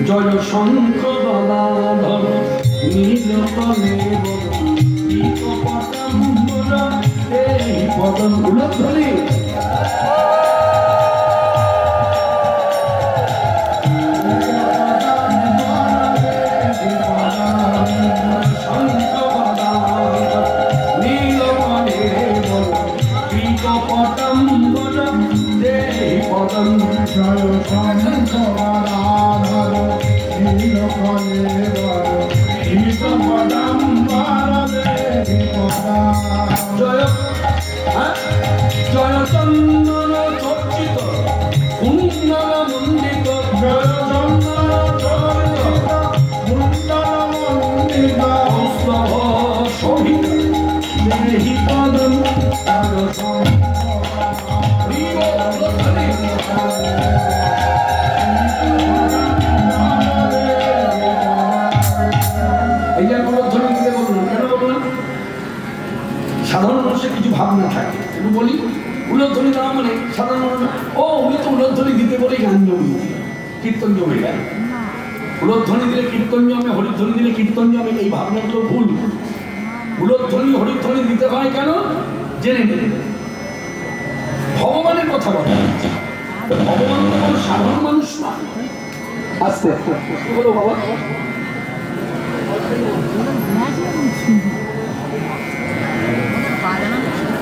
জয় শঙ্খ গদাধর নীলকলেবর পীতপতাম্বর এই পদম উলধ্বনি জয় শঙ্করাধর নীলকলেবর পীতপদাম্বর দেহি পদা জয় জয় চন্দন চর্চিত কুণ্ডল মণ্ডিত জয় চন্দন চর্চিত কুণ্ডল মণ্ডিত কৌস্তভ শোভিত দেহি পদম জয় সাধারণ মানুষের কিছু ভাবনা থাকে একটু বলি উলধ্বনি দেওয়া মানে সাধারণ মানুষ ও উনি তো উলধ্বনি দিতে বলেই গান জমিয়ে কীর্তন জমে যায় উলধ্বনি দিলে কীর্তন জমে হরিধ্বনি দিলে কীর্তন জমে এই ভাবনাগুলো ভুল উলধ্বনি হরিধ্বনি দিতে হয় কেন জেনে নেবেন ভগবানের কথা বলা ভগবান তো কোনো সাধারণ মানুষ না আস্তে বলো বাবা